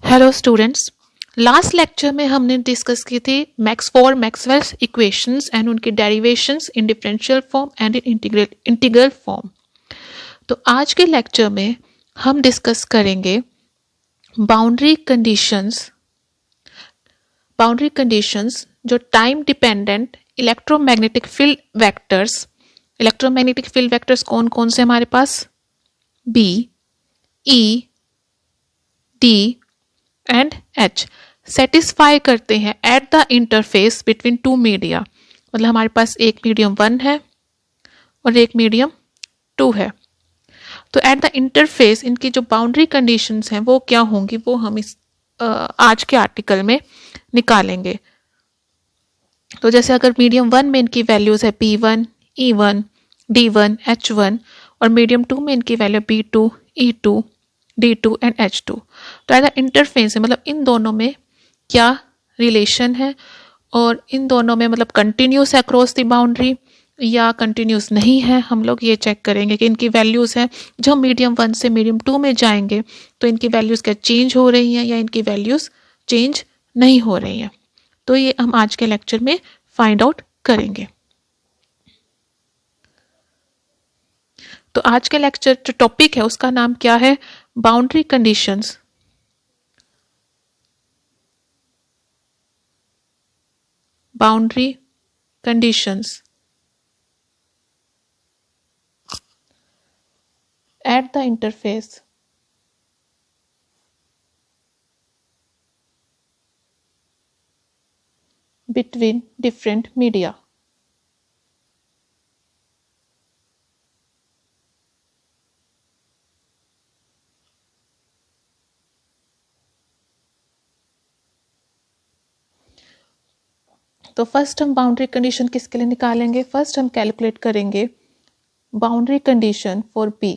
Hello students. Last lecture में हमने discuss की थी मैक्सवेल्स इक्वेशंस एंड उनकी derivations in differential form and in integral form. तो आज के लेक्चर में हम डिस्कस करेंगे बाउंड्री कंडीशंस जो time dependent electromagnetic field vectors कौन कौन से हमारे पास, B, E, D and H satisfy करते हैं at the interface between two media. मतलब हमारे पास एक मीडियम 1 है और एक मीडियम 2 है। तो एट द इंटरफेस इनकी जो बाउंड्री कंडीशंस हैं वो क्या होंगी, वो हम इस आज के आर्टिकल में निकालेंगे। तो जैसे अगर मीडियम 1 में इनकी वैल्यूज है P1, E1, D1, H1 और मीडियम 2 में इनकी value B2, E2, D2 and H2। तो एट द इंटरफेस मतलब इन दोनों में क्या रिलेशन है और इन दोनों में मतलब कंटिन्यूस है अक्रॉस द बाउंड्री या कंटिन्यूस नहीं है, हम लोग ये चेक करेंगे कि इनकी वैल्यूज हैं जो मीडियम 1 से मीडियम 2 में जाएंगे तो इनकी वैल्यूज क्या चेंज हो रही हैं या इनकी वैल्यूज चेंज नहीं हो रही हैं। तो ये हम आज के लेक्चर में फाइंड आउट करेंगे। तो आज के लेक्चर जो टॉपिक है उसका नाम क्या है, boundary conditions. Boundary conditions at the interface between different media। तो फर्स्ट हम बाउंड्री कंडीशन किसके लिए निकालेंगे, फर्स्ट हम कैलकुलेट करेंगे boundary condition for B.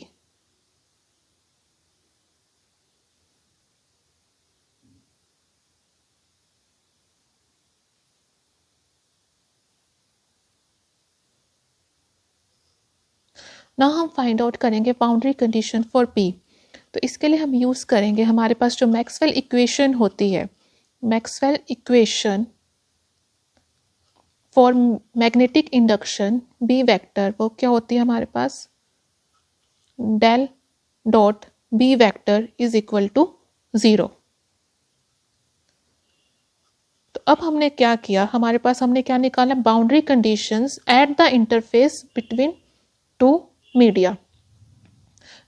Now हम फाइंड आउट करेंगे बाउंड्री कंडीशन फॉर बी। तो इसके लिए हम यूज करेंगे हमारे पास जो मैक्सवेल इक्वेशन होती है, Maxwell equation for magnetic induction B vector, वो क्या होती है हमारे पास, del dot B vector is equal to 0। तो अब हमने क्या किया, हमारे पास हमने क्या निकाला, boundary conditions eight the interface between two media,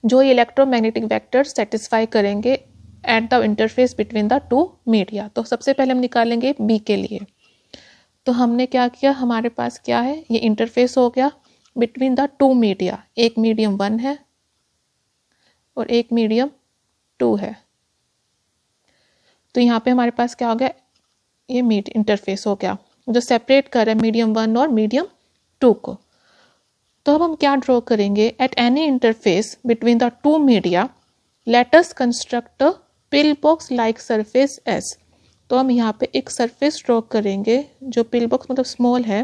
जो इलेक्ट्रोमैग्नेटिक वेक्टर सेटिस्फाई करेंगे eight the interface between the two media. तो सबसे पहले हम निकालेंगे बी के लिए। तो हमने क्या किया, हमारे पास क्या है, ये इंटरफेस हो गया बिटवीन द टू मीडिया, एक मीडियम 1 है और एक मीडियम 2 है। तो यहाँ पे हमारे पास क्या हो गया, ये इंटरफेस हो गया जो सेपरेट कर रहा है मीडियम 1 और मीडियम 2 को। तो अब हम क्या ड्रॉ करेंगे, at any interface between the two media let us construct a pill box like surface S. तो हम यहाँ पे एक सरफेस ड्रॉ करेंगे जो पिल बॉक्स मतलब स्मॉल है,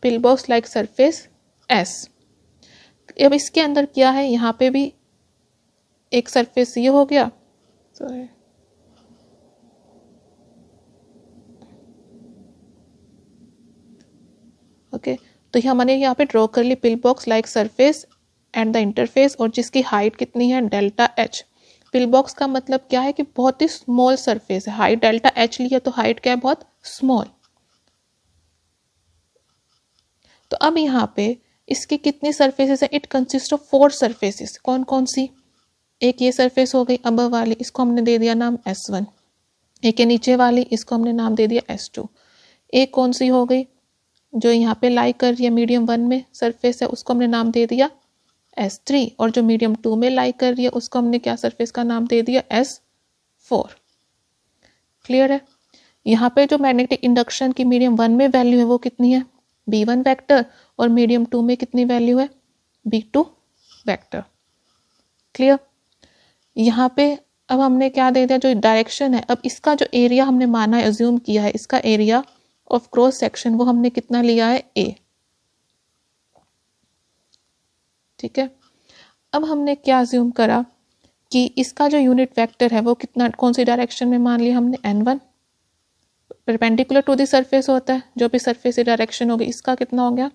pill box like surface S. अब इसके अंदर क्या है, यहाँ पे भी एक सरफेस ये हो गया, सॉरी ओके। तो हमने यहाँ पे ड्रॉ कर ली pill box like surface at the interface और जिसकी हाइट कितनी है, डेल्टा एच। पिल बॉक्स का मतलब क्या है कि बहुत ही स्मॉल सरफेस है, हाइट डेल्टा एच लिया तो हाइट क्या है, बहुत स्मॉल। तो अब यहाँ पे इसकी कितनी सरफेसेस है, इट कंसिस्ट ऑफ 4 सरफेसेस। कौन कौन सी, एक ये सरफेस हो गई अबव वाली, इसको हमने दे दिया नाम S1। एक ये नीचे वाली, इसको हमने नाम दे दिया S2। एक कौन सी हो गई, जो यहाँ पे लाई कर रही है मीडियम 1 में सरफेस है, उसको हमने नाम दे दिया S3। और जो मीडियम 2 में लाई कर रही है उसको हमने क्या सरफेस का नाम दे दिया S4। क्लियर है। यहाँ पे जो मैग्नेटिक इंडक्शन की मीडियम 1 में वैल्यू है वो कितनी है, B1 वेक्टर, और मीडियम 2 में कितनी वैल्यू है, B2 वेक्टर। क्लियर। यहाँ पे अब हमने क्या दे दिया, जो डायरेक्शन है, अब इसका जो एरिया हमने माना है, अज्यूम किया है, इसका एरिया ऑफ क्रॉस सेक्शन वो हमने कितना लिया है, A। ठीक है। अब हमने क्या अज्यूम करा कि इसका जो यूनिट वेक्टर है वो कितना, कौन सी डायरेक्शन में मान लिया हमने, n1 perpendicular to the surface होता है, जो भी सरफेस की डायरेक्शन होगी, इसका कितना हो गया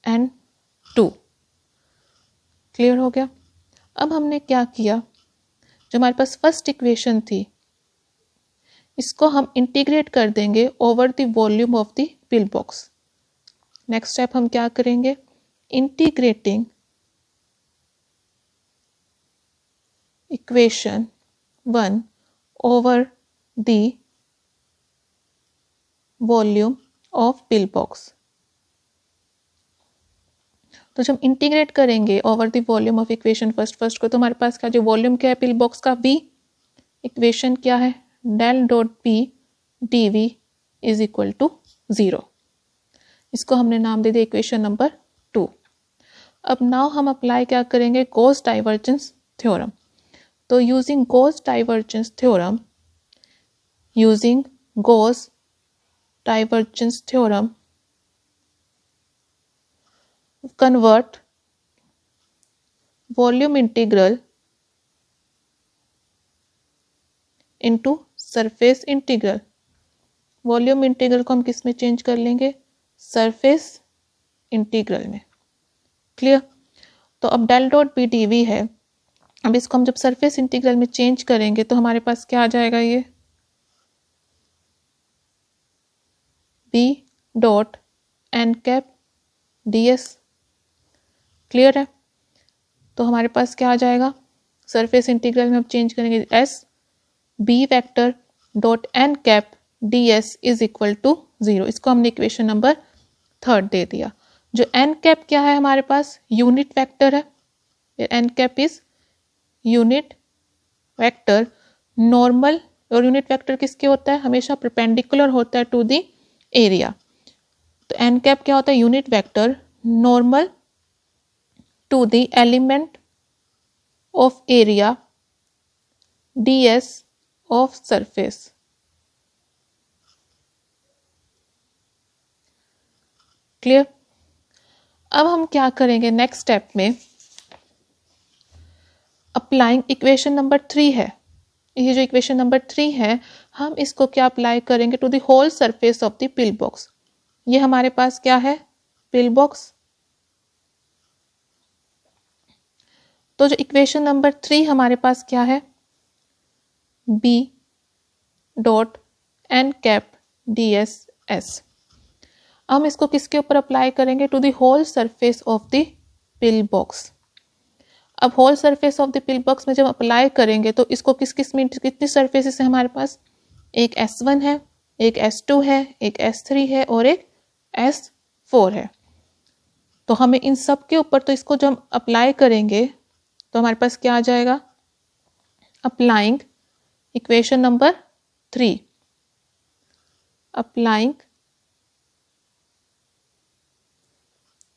n2। क्लियर हो गया। अब हमने क्या किया, जो हमारे पास फर्स्ट इक्वेशन थी इसको हम इंटीग्रेट कर देंगे over the volume of the pill box. Next step हम क्या करेंगे, integrating equation 1 over the volume of pill box. तो जब इंटीग्रेट करेंगे over the volume of equation first को, तो हमारे पास क्या, जो वॉल्यूम क्या है पिल बॉक्स का, v, इक्वेशन क्या है, del dot p dv is equal to 0। इसको हमने नाम दे दिया इक्वेशन नंबर 2। अब नाउ हम अप्लाई क्या करेंगे, गॉस डाइवर्जेंस थ्योरम। तो using Gauss divergence theorem, using Gauss divergence theorem, convert volume integral into surface integral। Volume integral को हम किस में चेंज कर लेंगे, सरफेस इंटीग्रल में। क्लियर। तो अब del dot B D V है, अब इसको हम जब सरफेस इंटीग्रल में चेंज करेंगे तो हमारे पास क्या आ जाएगा, ये B dot N cap D S. Clear है। तो हमारे पास क्या आ जाएगा, सरफेस इंटीग्रल में हम चेंज करेंगे S B vector dot N cap D S is equal to 0। इसको हमने इक्वेशन नंबर 3 दे दिया। जो एन कैप क्या है हमारे पास, यूनिट वेक्टर है। N cap is unit vector. Normal और यूनिट वेक्टर किसके होता है, हमेशा परपेंडिकुलर होता है टू द एरिया। तो एन कैप क्या होता है, unit vector normal to the element of area ds of surface। Clear. अब हम क्या करेंगे नेक्स्ट स्टेप में, अप्लाइंग इक्वेशन नंबर 3 है, ये जो इक्वेशन नंबर 3 है हम इसको क्या अप्लाई करेंगे to the whole surface of the pill box. ये हमारे पास क्या है, पिल बॉक्स। तो जो इक्वेशन नंबर 3 हमारे पास क्या है, B dot N cap D S S. हम इसको किसके ऊपर अप्लाई करेंगे, to the whole surface of the pill box. अब whole surface of the pill box में जब अप्लाई करेंगे तो इसको किस किस में, कितनी सरफेसेस है हमारे पास, एक S1 है, एक S2 है, एक S3 है और एक S4 है। तो हमें इन सब के ऊपर, तो इसको जब अप्लाई करेंगे तो हमारे पास क्या आ जाएगा, applying equation number 3, applying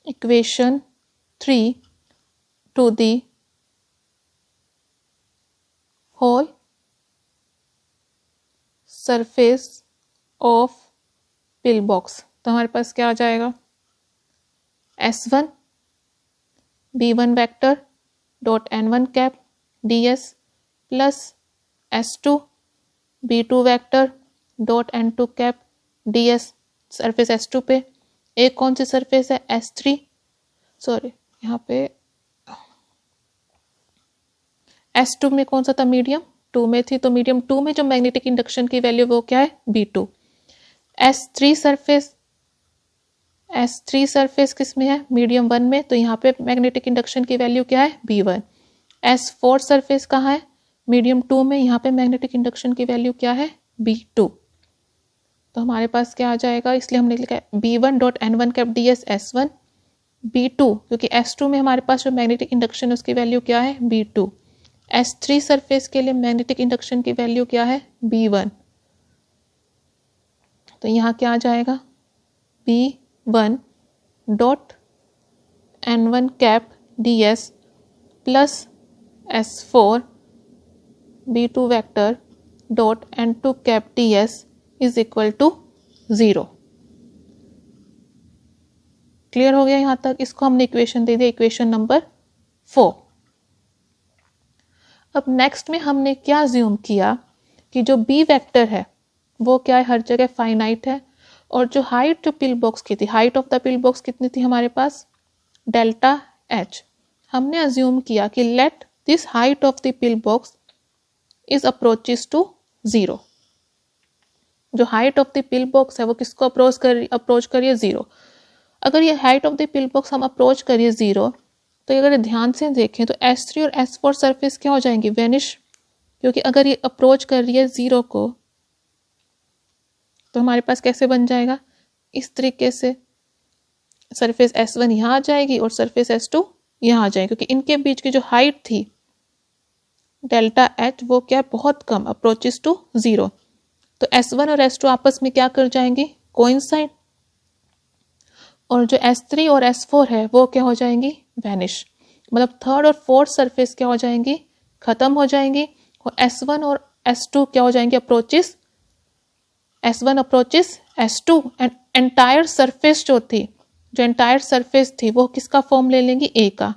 equation 3 to the whole surface of pill box. तो हमारे पास क्या आ जाएगा, S1 B1 vector dot N1 cap ds plus S2 B2 vector dot N2 cap ds। Surface S2 पे एक कौन सी सरफेस है, S3, सॉरी यहाँ पे S2 में कौन सा था, मीडियम 2 में थी, तो मीडियम 2 में जो मैग्नेटिक इंडक्शन की वैल्यू वो क्या है, B2। S3 सरफेस किस में है, मीडियम 1 में, तो यहाँ पे मैग्नेटिक इंडक्शन की वैल्यू क्या है, B1। S4 सरफेस कहाँ है, मीडियम 2 में, यहाँ पे मैग्नेटिक इंडक्शन की वैल्यू क्या है, B2। तो हमारे पास क्या आ जाएगा, इसलिए हमने लिखा है B1 dot N1 cap ds S1, B2 क्योंकि S2 में हमारे पास जो मैग्नेटिक इंडक्शन है उसकी वैल्यू क्या है, B2। S3 सरफेस के लिए मैग्नेटिक इंडक्शन की वैल्यू क्या है, B1। तो यहाँ क्या आ जाएगा, B1 dot N1 cap ds plus S4 B2 vector dot N2 cap ds is equal to 0। Clear हो गया यहाँ तक। इसको हमने इक्वेशन दे दिया, इक्वेशन नंबर 4। अब नेक्स्ट में हमने क्या ज्यूम किया कि जो बी वेक्टर है वो क्या है, हर जगह फाइनाइट है, और जो हाइट जो पिल बॉक्स की थी, height of the pill box कितनी थी हमारे पास, डेल्टा एच। हमने अज्यूम किया कि let this height of the pill box is approaches to 0। जो height of the pill box है वो किसको अप्रोच करिए 0। अगर ये height of the pill box हम अप्रोच करिए 0, तो अगर ध्यान से देखें तो S3 और S4 सरफेस क्या हो जाएंगी, वेनिश। क्योंकि अगर ये अप्रोच कर रही है 0 को तो हमारे पास कैसे बन जाएगा, इस तरीके से सरफेस S1 यहाँ आ जाएगी और सरफेस S2 यहाँ आ जाएगी, क्योंकि इनके बीच की जो हाइट थी डेल्टा एच वो क्या बहुत कम, अप्रोचेस टू 0। तो S1 और S2 आपस में क्या कर जाएंगे, कोइंसाइड, और जो S3 और S4 है वो क्या हो जाएंगी, वैनिश। मतलब थर्ड और फोर्थ सरफेस क्या हो जाएंगी, खत्म हो जाएंगी, और S1 और S2 क्या हो जाएंगे, approaches, S1 approaches S2, and entire surface जो एंटायर सरफेस थी वो किसका फॉर्म ले लेंगी, A का।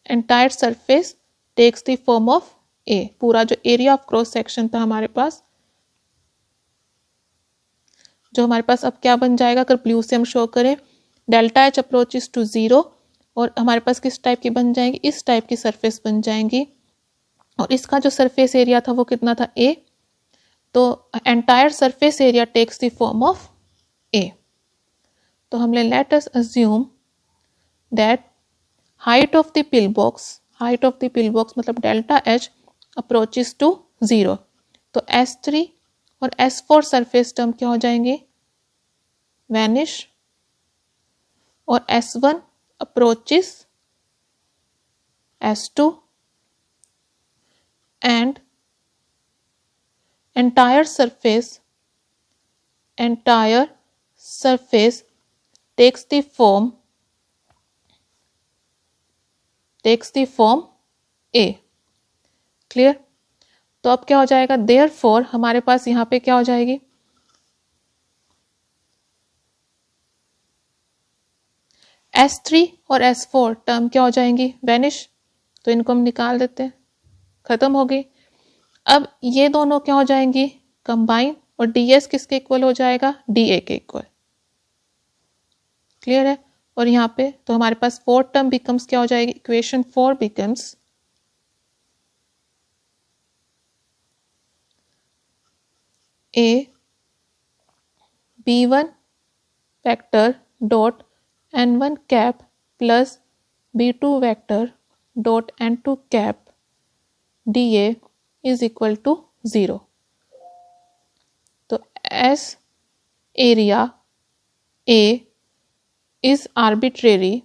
Entire surface takes the form of A। पूरा जो एरिया ऑफ क्रॉस सेक्शन था हमारे पास, जो हमारे पास अब क्या बन जाएगा, अगर ब्लू से हम शो करें, डेल्टा एच अप्रोचेस टू 0, और हमारे पास किस टाइप की बन जाएंगी, इस टाइप की सरफेस बन जाएंगी, और इसका जो सरफेस एरिया था वो कितना था, A। तो entire surface area takes the form of A। तो हमने let us assume that height of the pill box, height of the pill box मतलब डेल्टा एच अप्रोचेस टू 0। तो S3 और S4 सरफेस टर्म क्या हो जाएंगे, vanish, और S1 approaches S2, and entire surface takes the form A। Clear. तो अब क्या हो जाएगा, therefore हमारे पास यहाँ पे क्या हो जाएगी, S3 और S4 टर्म क्या हो जाएंगी, वैनिश। तो इनको हम निकाल देते हैं, खत्म हो गई। अब ये दोनों क्या हो जाएंगी, कंबाइन, और ds किसके इक्वल हो जाएगा, dA के इक्वल। क्लियर है। और यहाँ पे तो हमारे पास फोर्थ टर्म बिकम्स क्या हो जाएगी, equation 4 becomes A B1 vector dot N1 cap plus B2 vector dot N2 cap dA is equal to 0। तो S area A is arbitrary,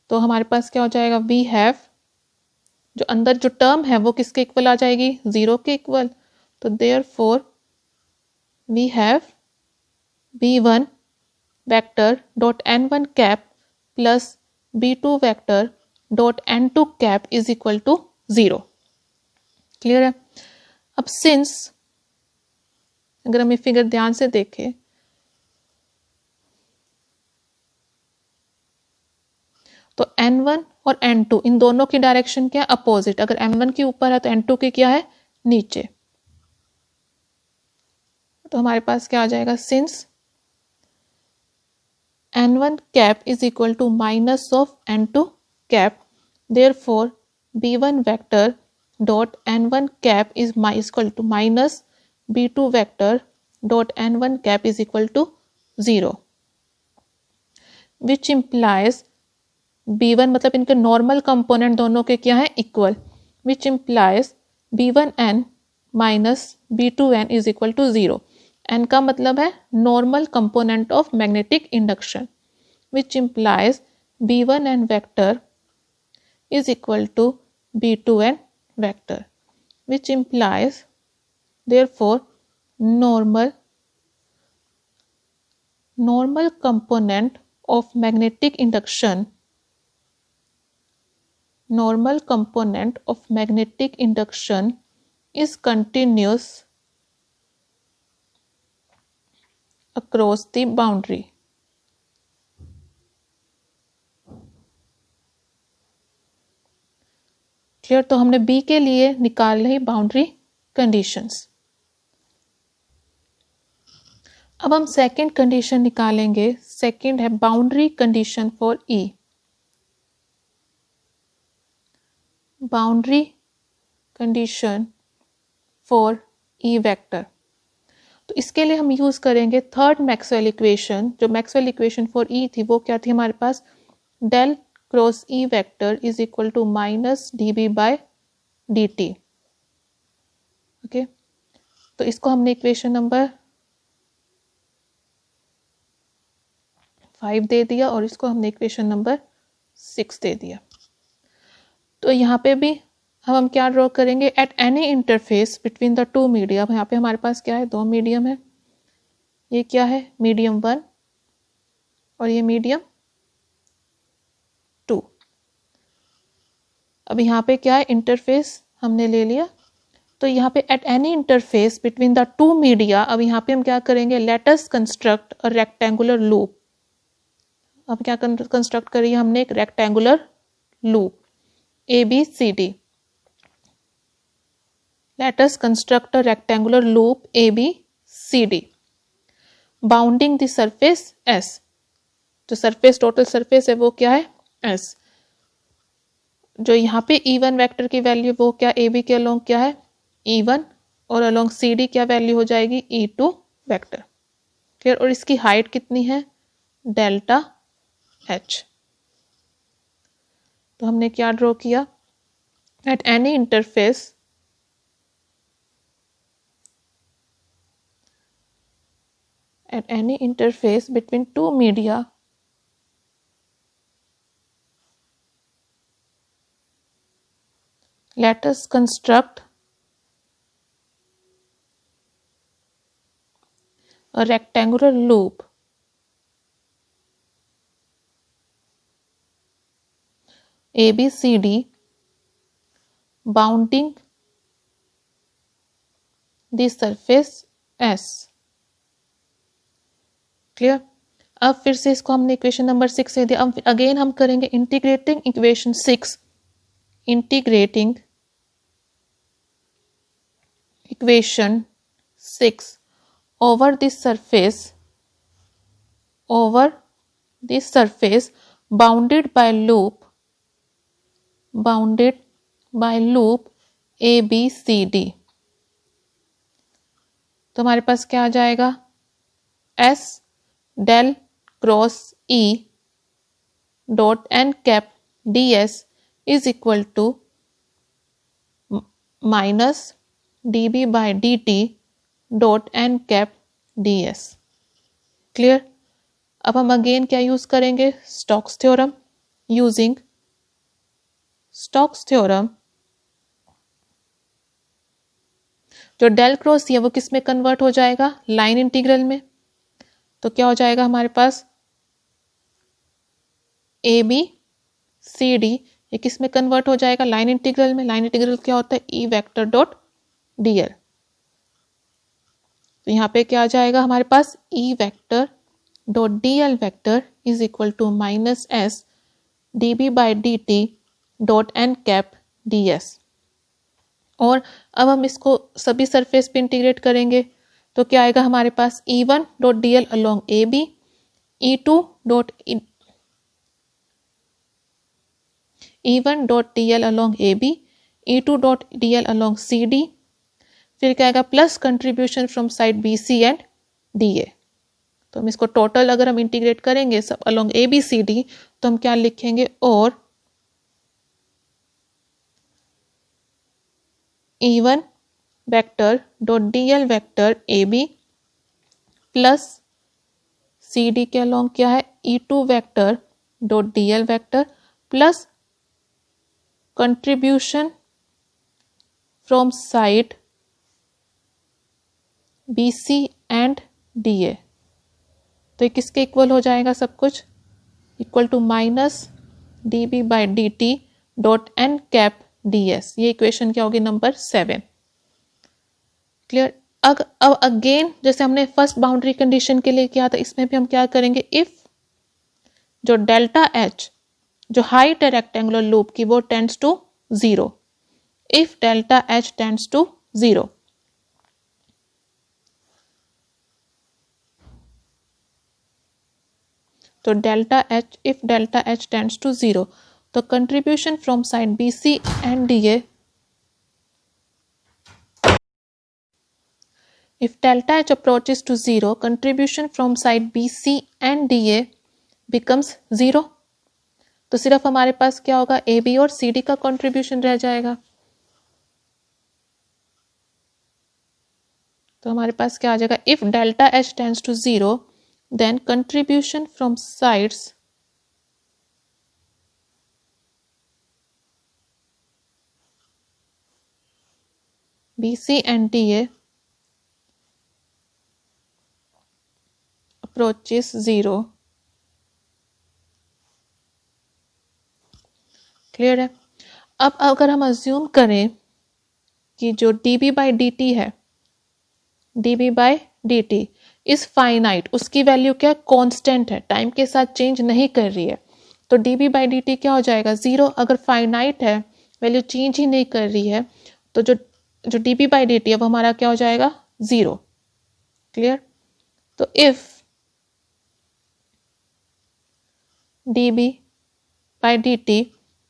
तो हमारे पास क्या हो जाएगा, वी हैव, जो अंदर जो टर्म है वो किसके इक्वल आ जाएगी, 0 के इक्वल। तो therefore we have B1 vector dot N1 cap plus B2 vector dot N2 cap is equal to 0। Clear है। अब सिंस अगर हम ये फिगर ध्यान से देखें तो N1 और N2 इन दोनों की डायरेक्शन क्या है, अपोजिट। अगर M1 की ऊपर है तो N2 की क्या है, नीचे। तो हमारे पास क्या आ जाएगा, since N1 cap is equal to minus of N2 cap, therefore B1 vector dot N1 cap is equal to minus B2 vector dot N1 cap is equal to 0, which implies B1 मतलब इनके normal component दोनों के क्या है, equal, which implies B1n minus B2n is equal to 0। n का मतलब है normal component of magnetic induction, which implies B1n vector is equal to B2n vector, which implies therefore normal component of magnetic induction, normal component of magnetic induction is continuous across the boundary। Clear. तो हमने B के लिए निकाल ली boundary conditions. अब हम second condition निकालेंगे। Second है boundary condition for E. Boundary condition for E vector. तो इसके लिए हम यूज करेंगे थर्ड मैक्सवेल इक्वेशन। जो मैक्सवेल इक्वेशन फॉर ई थी वो क्या थी हमारे पास, del cross E vector is equal to minus D B by D T. Okay, तो इसको हमने इक्वेशन नंबर 5 दे दिया और इसको हमने इक्वेशन नंबर 6 दे दिया। तो यहाँ पे भी हम क्या ड्रॉ करेंगे, at any interface between the two medium. यहाँ पे हमारे पास क्या है, दो मीडियम है। ये क्या है, मीडियम 1 और ये मीडियम 2। अब यहाँ पे क्या है, इंटरफेस हमने ले लिया। तो यहाँ पे at any interface between the two media, अब यहाँ पे हम क्या करेंगे, let us construct a rectangular loop. अब क्या कंस्ट्रक्ट करिए हमने, एक rectangular loop ABCD। Let us construct a rectangular loop ABCD bounding the surface S। जो सरफेस, टोटल सरफेस है वो क्या है, S। जो यहाँ पे E1 वेक्टर की वैल्यू वो क्या, AB के अलोंग क्या है, E1, और अलोंग CD क्या वैल्यू हो जाएगी, E2 वेक्टर। क्लियर। और इसकी हाइट कितनी है, डेल्टा H। तो हमने क्या ड्रॉ किया, at any interface at any interface between two media, let us construct a rectangular loop ABCD bounding the surface S। Clear. अब फिर से इसको हमने इक्वेशन नंबर 6 दे दिया। अब अगेन हम करेंगे integrating equation 6, integrating equation 6 over this surface, over this surface bounded by loop, bounded by loop ABCD। तो हमारे पास क्या आ जाएगा, S डेल क्रॉस E डॉट N cap DS is equal to minus DB by DT dot N cap DS। Clear. अब हम again क्या यूज करेंगे, Stokes theorem. Using Stokes theorem, जो डेल क्रॉस है वो किस में कन्वर्ट हो जाएगा, लाइन इंटीग्रल में। तो क्या हो जाएगा हमारे पास, ABCD ये किस में कन्वर्ट हो जाएगा, लाइन इंटीग्रल में। लाइन इंटीग्रल क्या होता है, E वेक्टर डॉट DL। तो यहाँ पे क्या आ जाएगा हमारे पास, E vector dot DL vector is equal to minus S DB by DT dot N cap DS। और अब हम इसको सभी सरफेस पे इंटीग्रेट करेंगे। तो क्या आएगा हमारे पास, E1 dot DL along AB, E1 dot DL along AB, E2 dot DL along CD। फिर क्या आएगा, plus contribution from side BC and DA। तो हम इसको टोटल अगर हम इंटीग्रेट करेंगे सब अलोंग ABCD, तो हम क्या लिखेंगे, और E1 vector dot DL vector AB plus CD के अलोंग क्या है, E2 vector dot DL vector plus contribution from side BC and DA। तो ये किसके इक्वल हो जाएगा, सब कुछ equal to minus DB by DT dot N cap DS। ये इक्वेशन क्या होगी, नंबर 7। क्लियर। अब अगेन जैसे हमने फर्स्ट बाउंड्री कंडीशन के लिए किया था, इसमें भी हम क्या करेंगे, इफ जो डेल्टा H जो हाइट है रेक्टेंगुलर लूप की वो tends to 0, if delta H tends to 0. तो delta H, if delta H tends to 0, तो contribution from side BC and DA, if delta H approaches to 0, contribution from side BC and DA becomes 0. तो सिर्फ हमारे पास क्या होगा, AB और CD का कंट्रीब्यूशन रह जाएगा. तो हमारे पास क्या आ जाएगा, if delta H tends to 0, then contribution from sides BC and DA approaches 0. Clear है. अब अगर हम अज्यूम करें कि जो dB by dt है, dB by dt is finite, उसकी वैल्यू क्या है, कांस्टेंट है, टाइम के साथ चेंज नहीं कर रही है, तो dB by dt क्या हो जाएगा, 0. अगर फाइनाइट है, वैल्यू चेंज ही नहीं कर रही है, तो जो dB by dt अब हमारा क्या हो जाएगा, 0. क्लियर. तो if dB by dt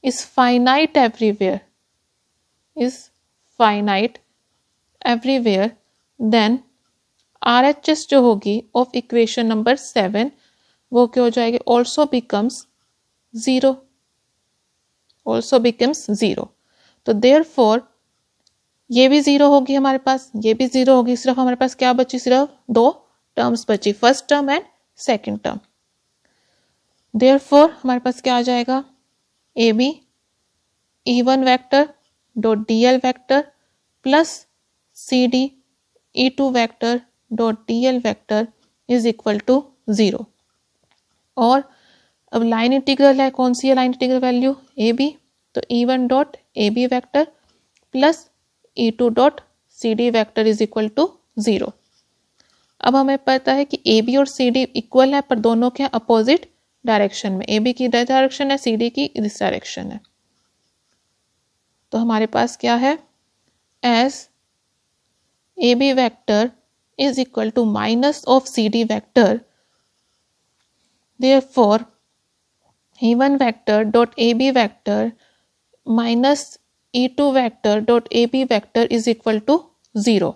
is finite everywhere, then RHS जो होगी ऑफ इक्वेशन नंबर 7 वो क्या हो जाएगी, also becomes 0. तो therefore ये भी 0 होगी हमारे पास, ये भी 0 होगी, सिर्फ हमारे पास क्या बची, सिर्फ 2 टर्म्स बची, first term and second term. therefore हमारे पास क्या आ जाएगा, AB E1 vector dot DL vector plus CD E2 vector dot DL vector is equal to 0. और अब लाइन इंटीग्रल है, कौन सी है लाइन इंटीग्रल वैल्यू, AB, तो E1 dot AB vector plus E2 dot CD vector is equal to 0. अब हमें पता है कि AB और CD इक्वल है, पर दोनों के अपोजिट डायरेक्शन में, AB की डायरेक्शन है, CD की इस डायरेक्शन है. तो हमारे पास क्या है, as AB vector is equal to minus of CD vector, therefore E1 vector dot AB vector minus E2 vector dot AB vector is equal to 0,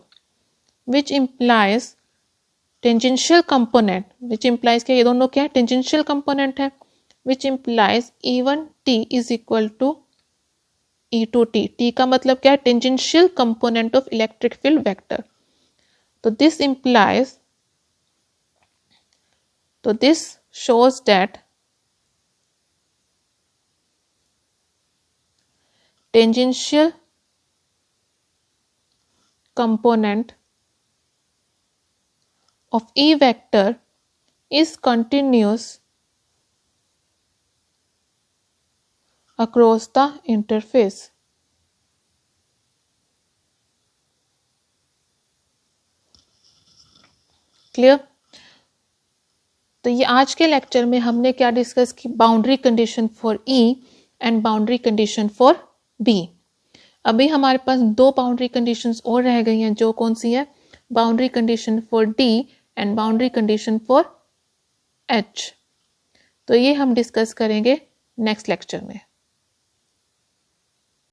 which implies tangential component, which implies क्या, ये दोनों क्या है, tangential component है, which implies E1t is equal to E2t. t का मतलब क्या है, tangential component of electric field vector. तो दिस इम्प्लाइज, तो this shows that tangential component of E vector is continuous across the interface. Clear. तो ये आज के लेक्चर में हमने क्या डिस्कस की, boundary condition for E and boundary condition for B. अभी हमारे पास 2 बाउंड्री कंडीशंस और रह गई हैं, जो कौन सी है, boundary condition for D and boundary condition for H. तो ये हम डिस्कस करेंगे नेक्स्ट लेक्चर में.